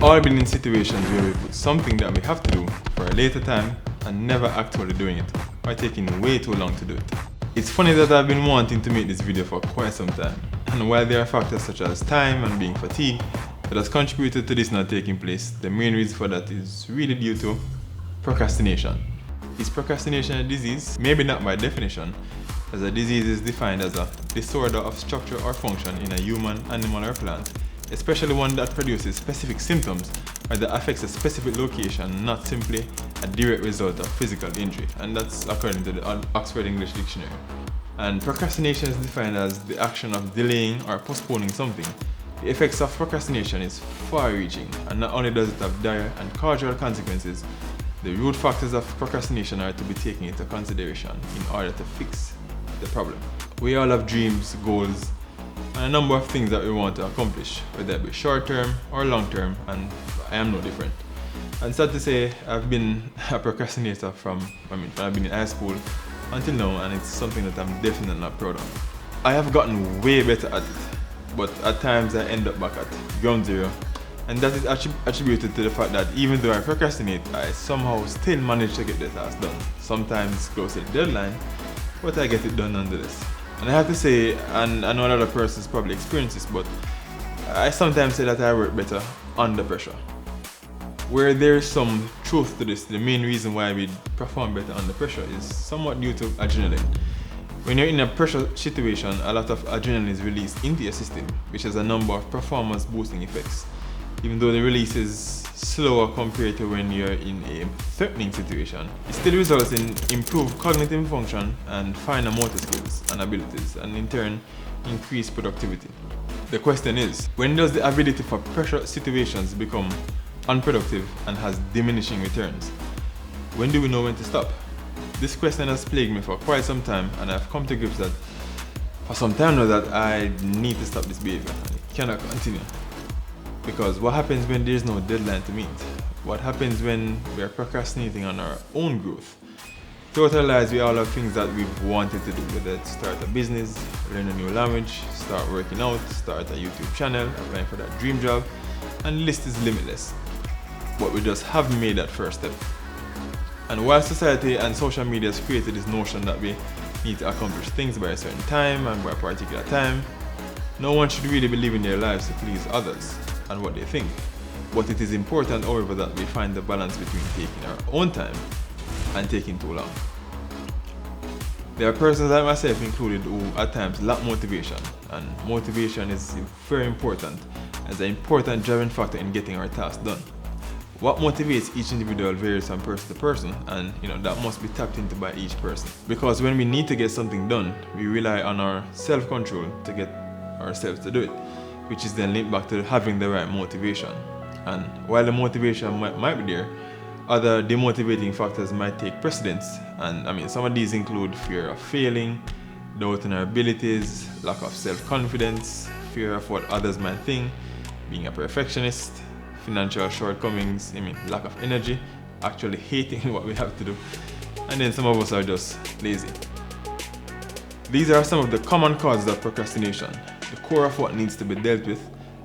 all been in situations where we put something that we have to do for a later time and never actually doing it, or taking way too long to do it. It's funny that I've been wanting to make this video for quite some time, and while there are factors such as time and being fatigued that has contributed to this not taking place, the main reason for that is really due to procrastination. Is procrastination a disease? Maybe not by definition, as a disease is defined as a disorder of structure or function in a human, animal, or plant, especially one that produces specific symptoms or that affects a specific location, not simply a direct result of physical injury. And that's according to the Oxford English Dictionary. And procrastination is defined as the action of delaying or postponing something. The effects of procrastination is far-reaching, and not only does it have dire and causal consequences, the root factors of procrastination are to be taken into consideration in order to fix the problem. We all have dreams, goals, and a number of things that we want to accomplish, whether it be short-term or long-term, and I am no different. And sad to say, I've been a procrastinator from I've been in high school until now, and it's something that I'm definitely not proud of. I have gotten way better at it, but at times I end up back at ground zero, and that is attributed to the fact that even though I procrastinate, I somehow still manage to get the task done. Sometimes close to the deadline, but I get it done nonetheless. And I have to say, and I know a lot of persons probably experience this, but I sometimes say that I work better under pressure. Where there is some truth to this, the main reason why we perform better under pressure is somewhat due to adrenaline. When you're in a pressure situation, a lot of adrenaline is released into your system, which has a number of performance boosting effects. Even though the release is slower compared to when you're in a threatening situation, it still results in improved cognitive function and finer motor skills and abilities, and in turn, increased productivity. The question is, when does the ability for pressure situations become unproductive and has diminishing returns? When do we know when to stop? This question has plagued me for quite some time, and I've come to grips that for some time now that I need to stop this behavior, and it cannot continue. Because what happens when there's no deadline to meet? What happens when we are procrastinating on our own growth? Throughout our lives, we all have things that we've wanted to do, whether it's start a business, learn a new language, start working out, start a YouTube channel, applying for that dream job, and the list is limitless. But we just haven't made that first step. And while society and social media has created this notion that we need to accomplish things by a certain time and by a particular time, no one should really be living their lives to please others and what they think. But it is important, however, that we find the balance between taking our own time and taking too long. There are persons like myself included who at times lack motivation, and motivation is very important as an important driving factor in getting our tasks done. What motivates each individual varies from person to person, and that must be tapped into by each person. Because when we need to get something done, we rely on our self-control to get ourselves to do it, which is then linked back to having the right motivation. And while the motivation might be there, other demotivating factors might take precedence. And some of these include fear of failing, doubt in our abilities, lack of self-confidence, fear of what others might think, being a perfectionist, financial shortcomings, lack of energy, actually hating what we have to do, and then some of us are just lazy. These are some of the common causes of procrastination, the core of what needs to be dealt with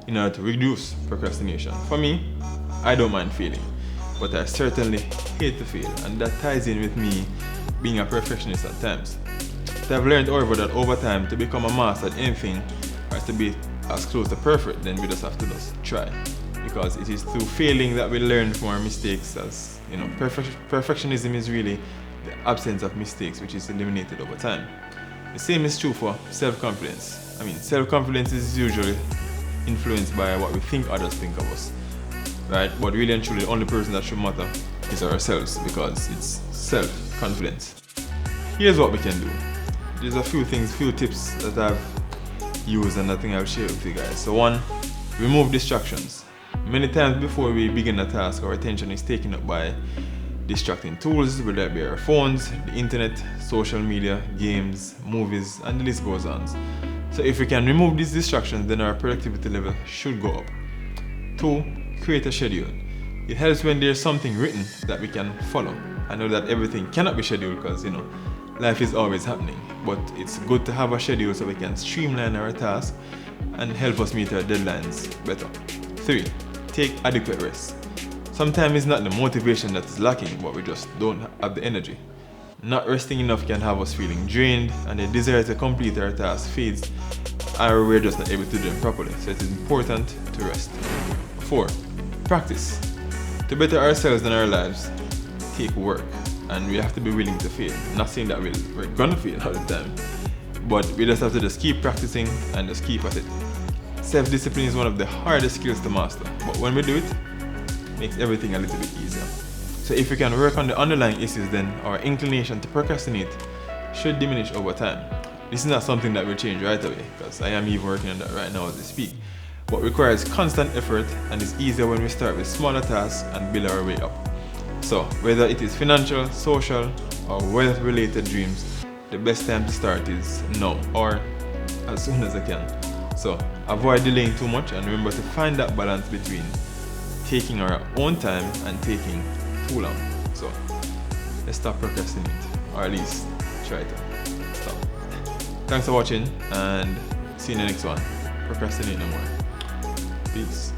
in order to reduce procrastination. For me, I don't mind failing, but I certainly hate to fail, and that ties in with me being a perfectionist at times. But I've learned, however, that over time, to become a master at anything, or to be as close to perfect, then we just have to try. Because it is through failing that we learn from our mistakes. As perfectionism is really the absence of mistakes, which is eliminated over time. The same is true for self-confidence. Self-confidence is usually influenced by what we think others think of us, right? But really and truly, the only person that should matter is ourselves, because it's self-confidence. Here's what we can do. There's a few tips that I've used and I think I'll share with you guys. So one, remove distractions. Many times before we begin a task, our attention is taken up by distracting tools, whether it be our phones, the internet, social media, games, movies, and the list goes on. So if we can remove these distractions, then our productivity level should go up. 2, create a schedule. It helps when there's something written that we can follow. I know that everything cannot be scheduled because, life is always happening, but it's good to have a schedule so we can streamline our tasks and help us meet our deadlines better. 3, take adequate rest. Sometimes it's not the motivation that is lacking, but we just don't have the energy. Not resting enough can have us feeling drained, and the desire to complete our tasks fades, or we're just not able to do them properly. So it is important to rest. 4. Practice. To better ourselves and our lives, take work, and we have to be willing to fail. Not saying that we're gonna fail all the time, but we just have to just keep practicing and just keep at it. Self-discipline is one of the hardest skills to master, but when we do it, it makes everything a little bit easier. So if we can work on the underlying issues, then our inclination to procrastinate should diminish over time. This is not something that will change right away, because I am even working on that right now as we speak, but requires constant effort and is easier when we start with smaller tasks and build our way up. So whether it is financial, social, or wealth-related dreams, the best time to start is now, or as soon as I can. So avoid delaying too much, and remember to find that balance between taking our own time and taking too long. So let's stop procrastinating, or at least try to. So thanks for watching, and see you in the next one. Procrastinate no more. Peace.